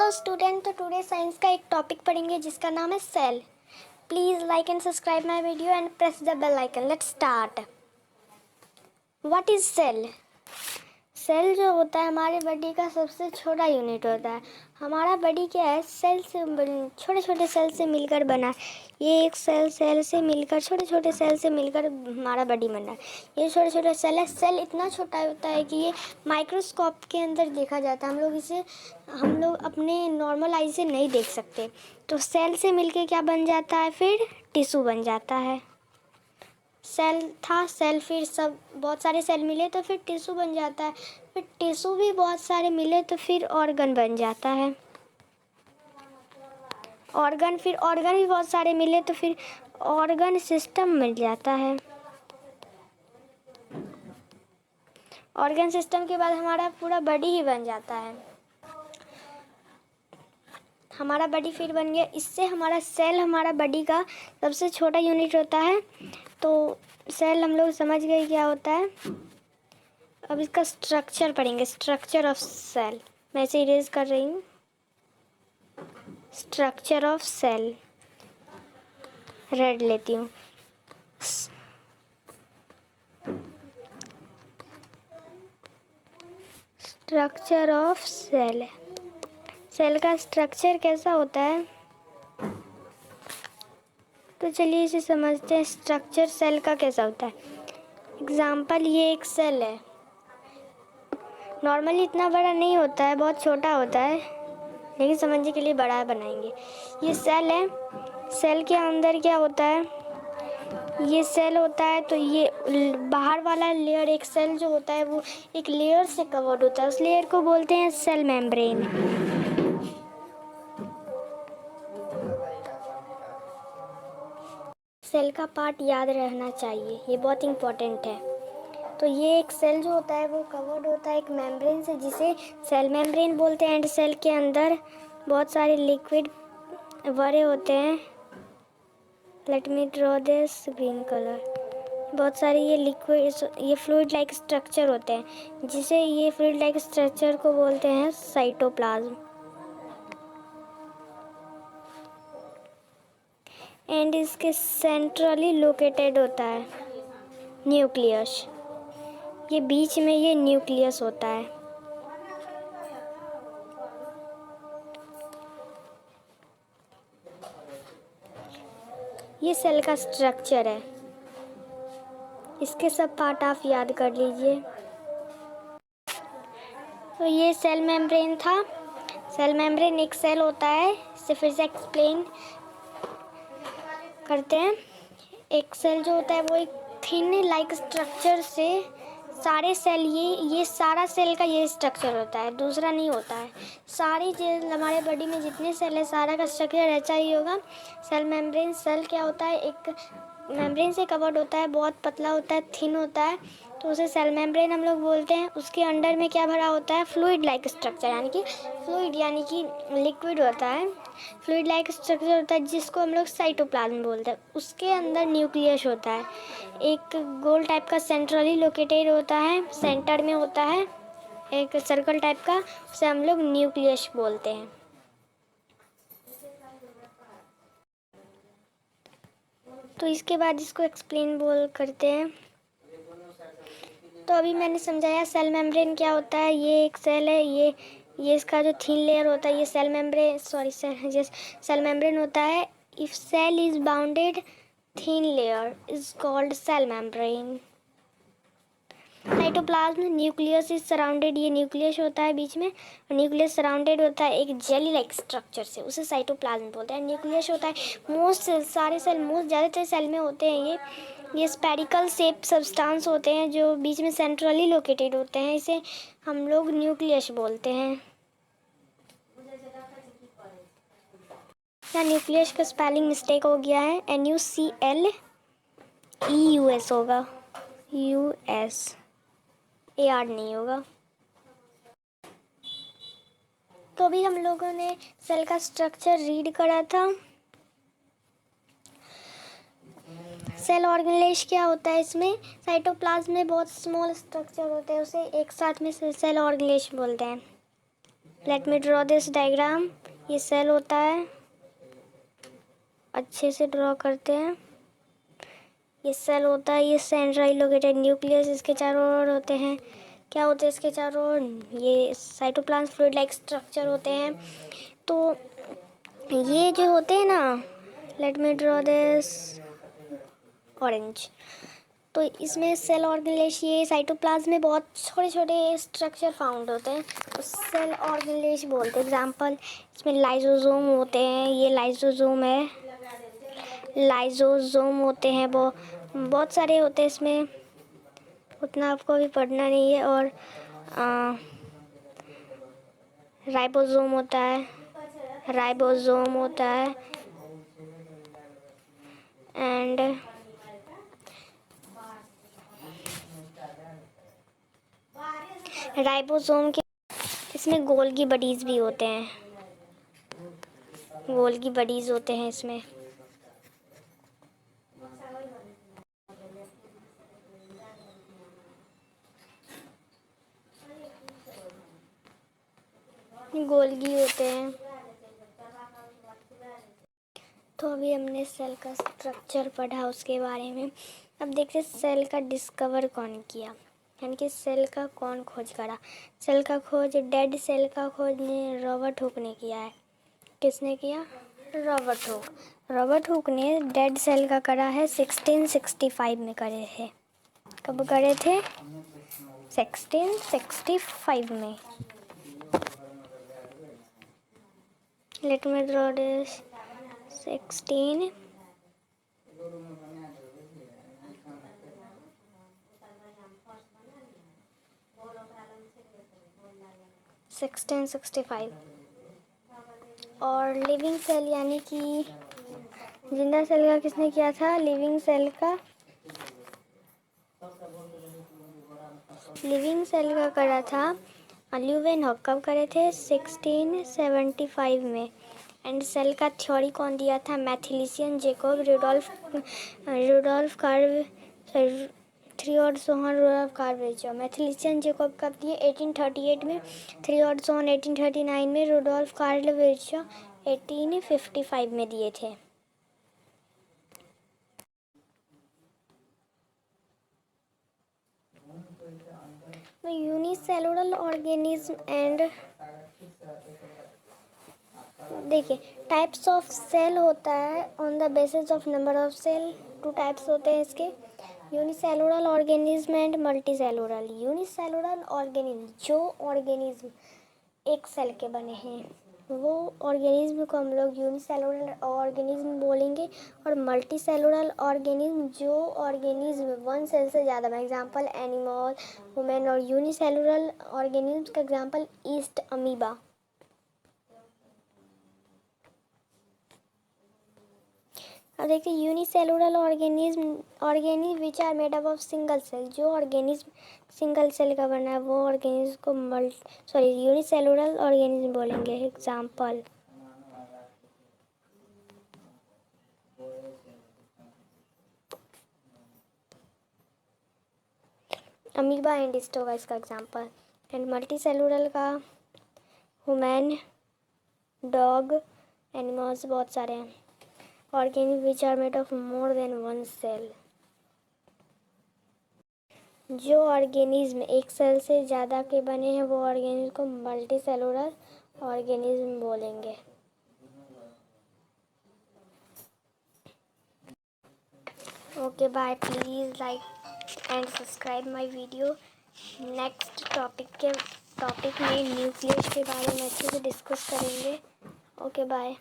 Hello student, तो today science का एक टॉपिक पढ़ेंगे जिसका नाम है cell. Please like and subscribe my video and press the bell icon. Let's start. What is cell? Cell जो होता है हमारे बॉडी का सबसे छोटा यूनिट होता है। हमारा बॉडी क्या है, सेल से छोटे छोटे सेल से मिलकर बना है। ये एक सेल से मिलकर छोटे छोटे सेल से मिलकर हमारा बॉडी बना है। ये छोटे छोटे सेल है। सेल इतना छोटा होता है कि ये माइक्रोस्कोप के अंदर देखा जाता है। हम लोग अपने नॉर्मल आई से नहीं देख सकते। तो सेल से मिलके क्या बन जाता है, फिर टिश्यू बन जाता है। सेल था, सेल फिर सब बहुत सारे सेल मिले तो फिर टिश्यू बन जाता है। फिर टिश्यू भी बहुत सारे मिले तो फिर ऑर्गन बन जाता है। फिर ऑर्गन भी बहुत सारे मिले तो फिर ऑर्गन सिस्टम मिल जाता है। ऑर्गन सिस्टम के बाद हमारा पूरा बॉडी ही बन जाता है। हमारा बॉडी फिर बन गया। इससे हमारा सेल हमारा बॉडी का सबसे छोटा यूनिट होता है। तो सेल हम लोग समझ गए क्या होता है। अब इसका स्ट्रक्चर पढ़ेंगे, स्ट्रक्चर ऑफ सेल। मैं इसे इरेज कर रही हूँ। स्ट्रक्चर ऑफ सेल रेड लेती हूँ। स्ट्रक्चर ऑफ सेल, सेल का स्ट्रक्चर कैसा होता है, तो चलिए इसे समझते हैं। स्ट्रक्चर सेल का कैसा होता है। एग्जाम्पल, ये एक सेल है। नॉर्मली इतना बड़ा नहीं होता है, बहुत छोटा होता है, लेकिन समझने के लिए बड़ा बनाएंगे। ये सेल है। सेल के अंदर क्या होता है, ये सेल होता है। तो ये बाहर वाला लेयर, एक सेल जो होता है वो एक लेयर से कवर्ड होता है। उस लेयर को बोलते हैं सेल मेम्ब्रेन। सेल का पार्ट याद रहना चाहिए, ये बहुत इम्पोर्टेंट है। तो ये एक सेल जो होता है वो कवर्ड होता है एक मेम्ब्रेन से, जिसे सेल मेम्ब्रेन बोलते हैं। एंड सेल के अंदर बहुत सारे लिक्विड भरे होते हैं। Let me draw this green colour. बहुत सारे ये लिक्विड, ये फ्लूइड लाइक स्ट्रक्चर होते हैं, जिसे ये फ्लूइड लाइक स्ट्रक्चर को बोलते हैं साइटोप्लाज्म। एंड इसके सेंट्रली लोकेटेड होता है न्यूक्लियस। ये बीच में ये न्यूक्लियस होता है। ये सेल का स्ट्रक्चर है। इसके सब पार्ट आप याद कर लीजिए। तो ये सेल मेम्ब्रेन था। सेल मेम्ब्रेन एक सेल होता है। इसे फिर से एक्सप्लेन करते हैं। एक सेल जो होता है वो एक थिन लाइक स्ट्रक्चर से सारे सेल, ये सारा सेल का ये स्ट्रक्चर होता है, दूसरा नहीं होता है। सारी हमारे बॉडी में जितने सेल है सारा का स्ट्रक्चर ऐसा ही होगा। सेल मेम्ब्रेन, सेल क्या होता है, एक मेम्ब्रेन से कवर्ड होता है, बहुत पतला होता है, थिन होता है, तो उसे सेल मेम्ब्रेन हम लोग बोलते हैं। उसके अंदर में क्या भरा होता है, फ्लूइड लाइक स्ट्रक्चर, यानी कि लिक्विड होता है। फ्लूइड लाइक स्ट्रक्चर होता है जिसको हम लोग साइटोप्लाज्म बोलते हैं। उसके अंदर न्यूक्लियस होता है, एक गोल टाइप का, सेंट्रली लोकेटेड होता है, सेंटर में होता है एक सर्कल टाइप का, उसे हम लोग न्यूक्लियस बोलते हैं। तो इसके बाद इसको एक्सप्लेन करते हैं। तो अभी मैंने समझाया सेल मेम्ब्रेन क्या होता है। ये एक सेल है, ये इसका जो थिन लेयर होता है ये सेल मेम्ब्रेन होता है। If cell is bounded thin layer is called cell membrane. Cytoplasm, nucleus is surrounded, ये न्यूक्लियस होता है बीच में, न्यूक्लियस सराउंडेड होता है एक जेली लाइक स्ट्रक्चर से, उसे साइटोप्लाज्म बोलते हैं। न्यूक्लियस होता है सारे सेल, ज़्यादातर सेल में होते हैं ये स्पेरिकल शेप सब्सटेंस होते हैं जो बीच में सेंट्रली लोकेटेड होते हैं, इसे हम लोग न्यूक्लियस बोलते हैं। या न्यूक्लियस का स्पेलिंग मिस्टेक हो गया है, NUCLEUS होगा, US AR नहीं होगा। तो अभी हम लोगों ने सेल का स्ट्रक्चर रीड करा था। सेल ऑर्गेनेज क्या होता है, इसमें साइटोप्लाज्म में बहुत स्मॉल स्ट्रक्चर होते हैं, उसे एक साथ में सेल ऑर्गेनेज बोलते हैं। Let me draw this diagram. ये सेल होता है, अच्छे से ड्रॉ करते हैं। ये सेल होता है, ये सेंट्रली लोकेटेड न्यूक्लियस इसके चारों ओर होते हैं। क्या होते हैं इसके चारों ओर? ये साइटोप्लाज्म फ्लूइड लाइक स्ट्रक्चर होते हैं। तो ये जो होते हैं ना, let me draw this orange. तो इसमें सेल ऑर्गेनेज, ये साइटोप्लाज्म में बहुत छोटे छोटे स्ट्रक्चर फाउंड होते हैं, तो सेल ऑर्गेनेज बोलते हैं। एग्जांपल इसमें लाइसोसोम होते हैं, ये लाइसोसोम है, लाइसोसोम होते हैं, वो बहुत सारे होते हैं इसमें, उतना आपको भी पढ़ना नहीं है। और राइबोसोम होता है, राइबोसोम होता है, एंड राइबोसोम के इसमें गोल्गी बडीज भी होते हैं, गोल्गी बडीज होते हैं इसमें। गोल्गी होते हैं। तो अभी हमने सेल का स्ट्रक्चर पढ़ा, उसके बारे में। अब देखते सेल का डिस्कवर कौन किया, यानी कि सेल का कौन खोज करा। सेल का खोज, डेड सेल का खोज ने रॉबर्ट हुक ने किया है। किसने किया? Robert Hooke. रॉबर्ट हुक ने डेड सेल का करा है 1665 में करे थे। कब करे थे? 1665 में। Let me draw this 16 1665। और लिविंग सेल यानी कि जिंदा सेल का किसने किया था? लिविंग सेल का करा था ल्यूवेनहॉक। कब करे थे? 1675 में। एंड सेल का थ्योरी कौन दिया था? मैथिलीसियन जेकोब रूडोल्फ कार्व 3 और so on Rudolf curvature. Mathematician Jacob कब दिए? 1838 में। 3 और so on 1839 में। रूडोल्फ कार्वेचर 1855 में दिए थे। यूनिसेलुलर ऑर्गेनिज्म एंड देखिए टाइप्स ऑफ सेल होता है on the basis of number of cell. 2 types होते हैं इसके, unicellular organism and multicellular. Unicellular organism, जो ऑर्गेनिज्म एक सेल के बने हैं, वो ऑर्गेनिज्म को हम लोग यूनिसेलुलर ऑर्गेनिज्म बोलेंगे। और मल्टीसेलुलर ऑर्गेनिज्म, जो ऑर्गेनिज्म 1 सेल से ज़्यादा बने, एग्जाम्पल एनिमल, वुमेन। और यूनिसेलुलर ऑर्गेनिज्म का एग्जाम्पल ईस्ट अमीबा। अब देखते हैं unicellular organism which are made up of single cell. जो ऑर्गेनिज्म सिंगल सेल का बना है वो ऑर्गेनिज्म को यूनिसेलुलर ऑर्गेनिज्म बोलेंगे। एग्जाम्पल अमीबा एंड स्टोगा इसका एग्जाम्पल। एंड मल्टीसेलुलर का ह्यूमन, डॉग, एनिमल्स, बहुत सारे हैं। Organism which are made of more then 1 cell. जो ऑर्गेनिज्म एक सेल से ज़्यादा के बने हैं वो ऑर्गेनिज्म को मल्टीसेलुलर ऑर्गेनिज्म बोलेंगे। Okay bye. Please like and subscribe my video. Next topic में न्यूक्लियस के बारे में अच्छे से डिस्कस करेंगे। Okay bye.